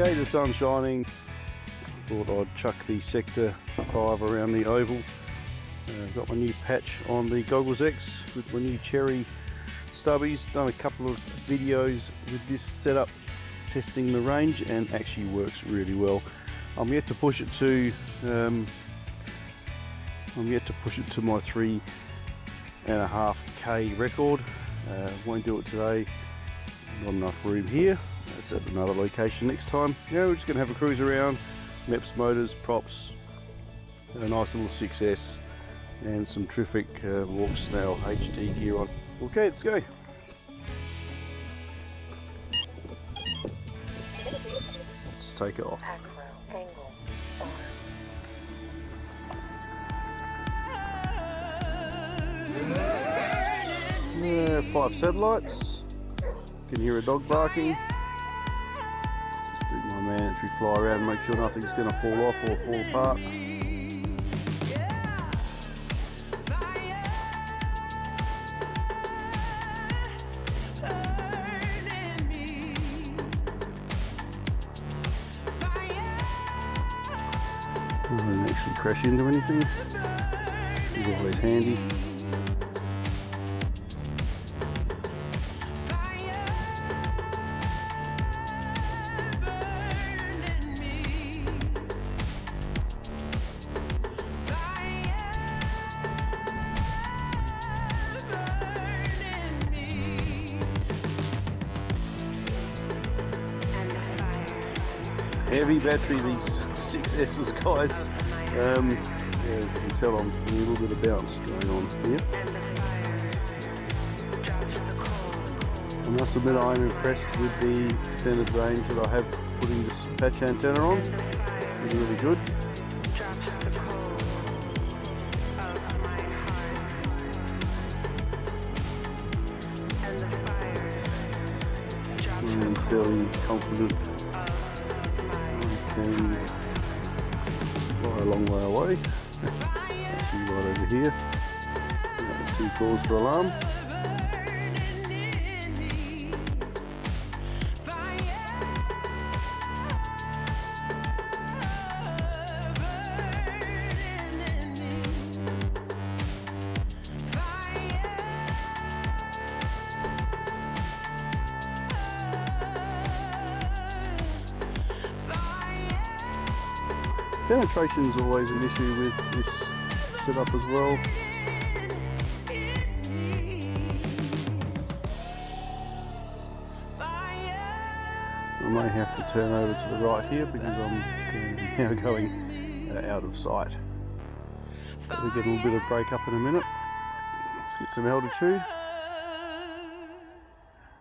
Okay, the sun's shining. Thought I'd chuck the Sector 5 around the oval. Got my new patch on the Goggles X with my new cherry stubbies. Done a couple of videos with this setup testing the range and actually works really well. I'm yet to push it to my 3.5K record. Won't do it today. Not enough room here. That's at another location next time. Yeah, we're just going to have a cruise around. MEPS Motors, props, and a nice little 6S, and some terrific Walksnail HD gear on. Okay, let's go. Let's take it off. Yeah, 5 satellites. Can hear a dog barking. Just do my mandatory fly around and make sure nothing's going to fall off or fall apart. I don't actually crash into anything. It's always handy. Heavy battery, these 6S's, guys. Yeah, you can tell I'm a little bit of bounce going on here. I must admit I am impressed with the extended range that I have putting this patch antenna on. It's really good. I'm fairly confident. And fly a long way away. Actually right over here. 2 calls for alarm. Penetration is always an issue with this setup as well. I may have to turn over to the right here because I'm now going out of sight. We'll get a little bit of break up in a minute. Let's get some altitude.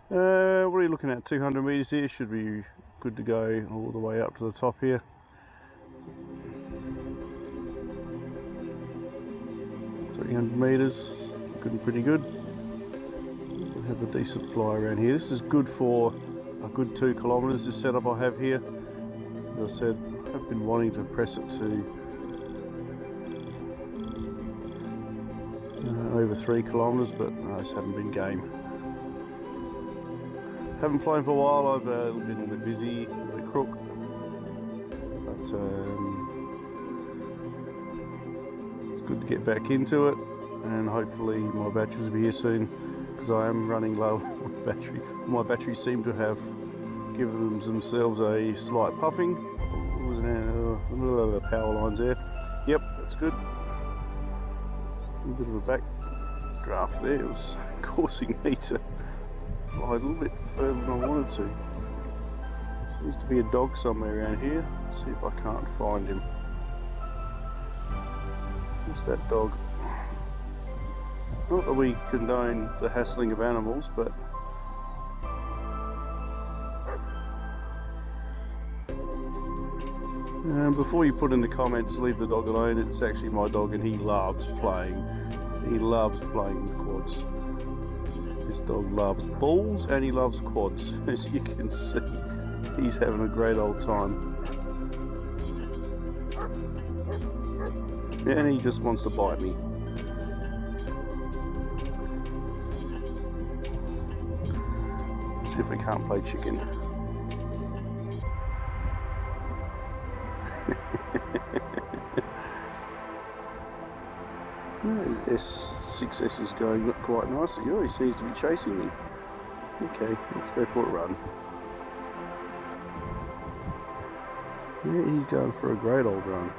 What are you looking at? 200 meters here. Should be good to go all the way up to the top here. 300 meters, looking pretty good. We'll have a decent fly around here. This is good for a good 2 kilometers, this setup I have here. As I said, I've been wanting to press it to over 3 kilometers, but I just haven't been game. Haven't flown for a while. I've been a bit busy, a bit crook, but good to get back into it, and hopefully my batteries will be here soon because I am running low on battery. My batteries seem to have given themselves a slight puffing. What was the power lines there? Yep, that's good. A bit of a backdraft there. It was causing me to fly a little bit further than I wanted to. Seems to be a dog somewhere around here. Let's see if I can't find him. It's that dog. Not that we condone the hassling of animals, but before you put in the comments, leave the dog alone. It's actually my dog and he loves playing. He loves playing with quads. This dog loves balls and he loves quads. As you can see, he's having a great old time. And he just wants to bite me. Let's see if we can't play chicken. 6S is going quite nicely. Oh, he seems to be chasing me. Okay, let's go for a run. Yeah, he's going for a great old run.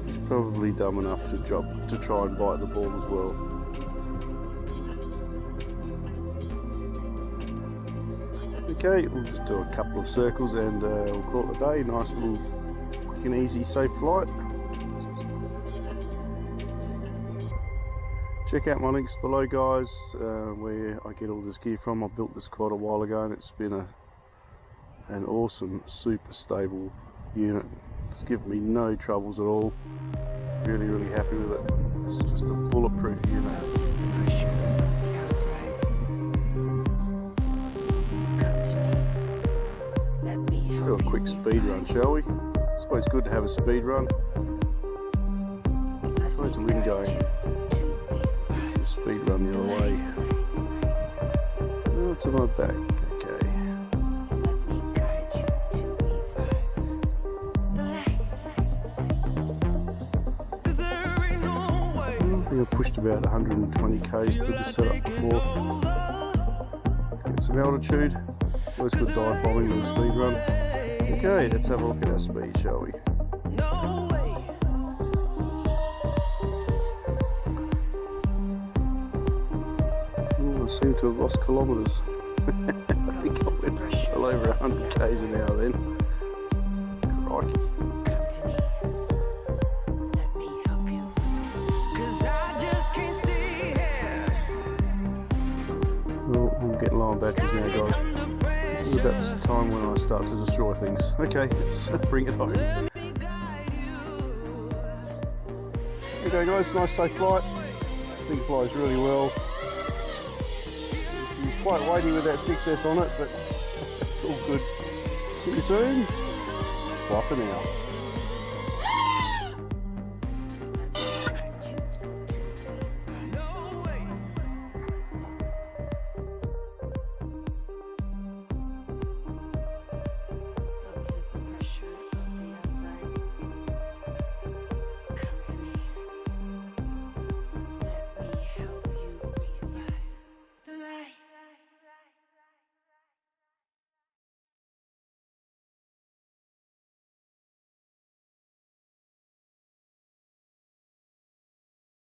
He's probably dumb enough to try and bite the ball as well. Okay, we'll just do a couple of circles and we'll call it a day. Nice little quick and easy safe flight. Check out my links below, guys, where I get all this gear from. I built this quite a while ago and it's been an awesome, super stable unit. It's given me no troubles at all. Really, really happy with it. It's just a bulletproof unit. Let's do a quick speed run, shall we? I suppose it's good to have a speed run. Where's the wind going? Speed run the other way. Oh, to my back. Okay. I think I pushed about 120 k's with the setup before. Get some altitude. Always good dive bombing with a speed run. Okay, let's have a look at our speed, shall we? I seem to have lost kilometres. I think I went well over 100 k's an hour then. Crikey. Well, I'm getting low on batteries now, guys. This is about the time when I start to destroy things. Okay, let's bring it home. Okay guys, nice safe flight. This thing flies really well. Quite weighty with that 6S on it, but it's all good. See you soon. Swapping out.